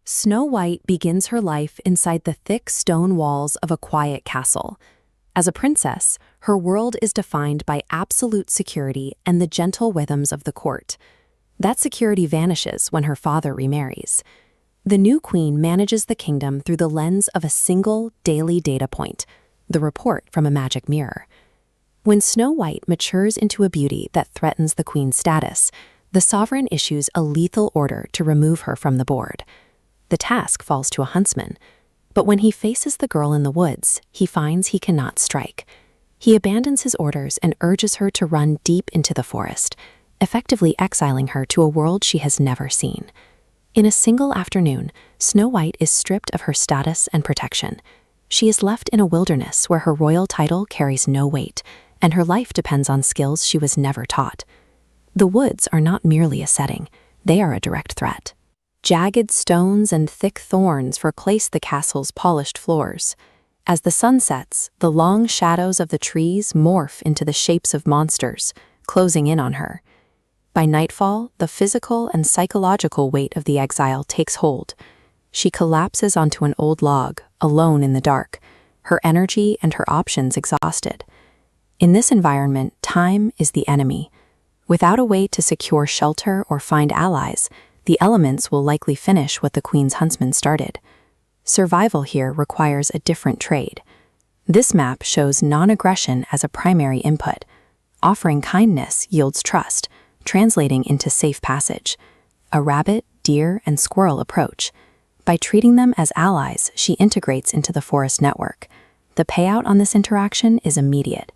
Snow White begins her life inside the thick stone walls of a quiet castle. As a princess, her world is defined by absolute security and the gentle rhythms of the court. That security vanishes when her father remarries. The new queen manages the kingdom through the lens of a single daily data point, the report from a magic mirror. When Snow White matures into a beauty that threatens the queen's status, the sovereign issues a lethal order to remove her from the board. The task falls to a huntsman, but when he faces the girl in the woods, he finds he cannot strike. He abandons his orders and urges her to run deep into the forest, effectively exiling her to a world she has never seen. In a single afternoon, Snow White is stripped of her status and protection. She is left in a wilderness where her royal title carries no weight, and her life depends on skills she was never taught. The woods are not merely a setting, they are a direct threat. Jagged stones and thick thorns replace the castle's polished floors. As the sun sets, the long shadows of the trees morph into the shapes of monsters, closing in on her. By nightfall, the physical and psychological weight of the exile takes hold. She collapses onto an old log, alone in the dark, her energy and her options exhausted. In this environment, time is the enemy. Without a way to secure shelter or find allies, the elements will likely finish what the queen's huntsman started. Survival here requires a different trade. This map shows non-aggression as a primary input. Offering kindness yields trust, translating into safe passage. A rabbit, deer, and squirrel approach. By treating them as allies, she integrates into the forest network. The payout on this interaction is immediate.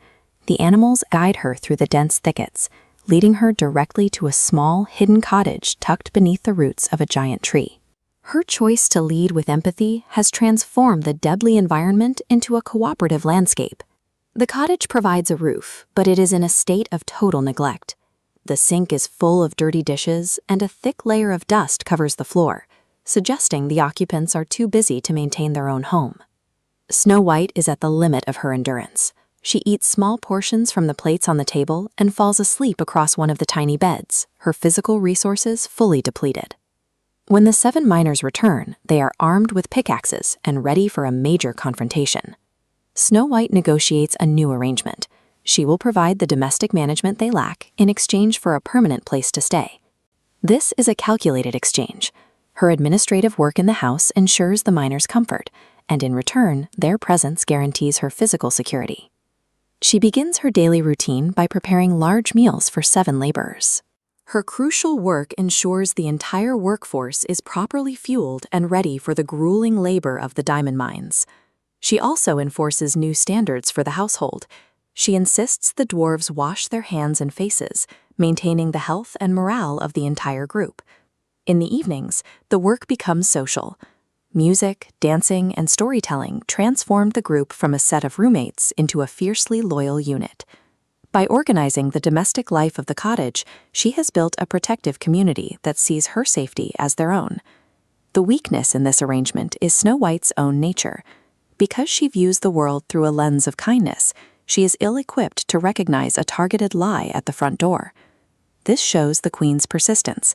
The animals guide her through the dense thickets, leading her directly to a small, hidden cottage tucked beneath the roots of a giant tree. Her choice to lead with empathy has transformed the deadly environment into a cooperative landscape. The cottage provides a roof, but it is in a state of total neglect. The sink is full of dirty dishes, and a thick layer of dust covers the floor, suggesting the occupants are too busy to maintain their own home. Snow White is at the limit of her endurance. She eats small portions from the plates on the table and falls asleep across one of the tiny beds, her physical resources fully depleted. When the 7 miners return, they are armed with pickaxes and ready for a major confrontation. Snow White negotiates a new arrangement. She will provide the domestic management they lack in exchange for a permanent place to stay. This is a calculated exchange. Her administrative work in the house ensures the miners' comfort, and in return, their presence guarantees her physical security. She begins her daily routine by preparing large meals for 7 laborers. Her crucial work ensures the entire workforce is properly fueled and ready for the grueling labor of the diamond mines. She also enforces new standards for the household. She insists the dwarves wash their hands and faces, maintaining the health and morale of the entire group. In the evenings, the work becomes social. Music, dancing, and storytelling transformed the group from a set of roommates into a fiercely loyal unit. By organizing the domestic life of the cottage, she has built a protective community that sees her safety as their own. The weakness in this arrangement is Snow White's own nature. Because she views the world through a lens of kindness, she is ill-equipped to recognize a targeted lie at the front door. This shows the queen's persistence.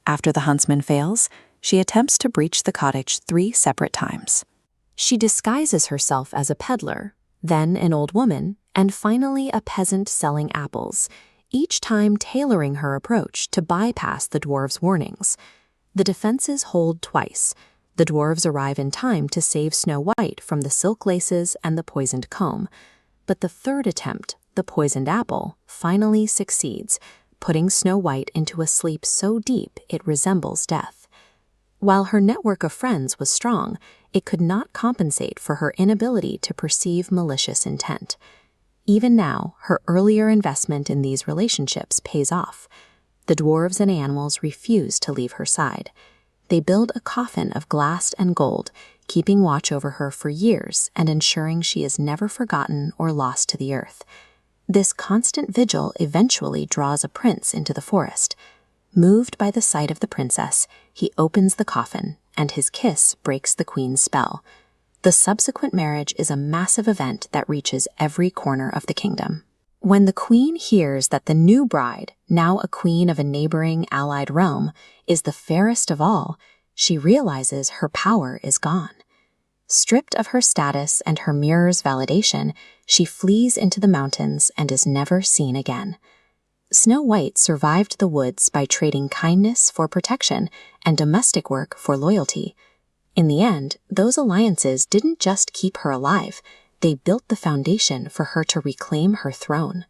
After the huntsman fails, she attempts to breach the cottage 3 separate times. She disguises herself as a peddler, then an old woman, and finally a peasant selling apples, each time tailoring her approach to bypass the dwarves' warnings. The defenses hold twice. The dwarves arrive in time to save Snow White from the silk laces and the poisoned comb. But the third attempt, the poisoned apple, finally succeeds, putting Snow White into a sleep so deep it resembles death. While her network of friends was strong, it could not compensate for her inability to perceive malicious intent. Even now, her earlier investment in these relationships pays off. The dwarves and animals refuse to leave her side. They build a coffin of glass and gold, keeping watch over her for years and ensuring she is never forgotten or lost to the earth. This constant vigil eventually draws a prince into the forest. Moved by the sight of the princess, he opens the coffin, and his kiss breaks the queen's spell. The subsequent marriage is a massive event that reaches every corner of the kingdom. When the queen hears that the new bride, now a queen of a neighboring allied realm, is the fairest of all, she realizes her power is gone. Stripped of her status and her mirror's validation, she flees into the mountains and is never seen again. Snow White survived the woods by trading kindness for protection and domestic work for loyalty. In the end, those alliances didn't just keep her alive, they built the foundation for her to reclaim her throne.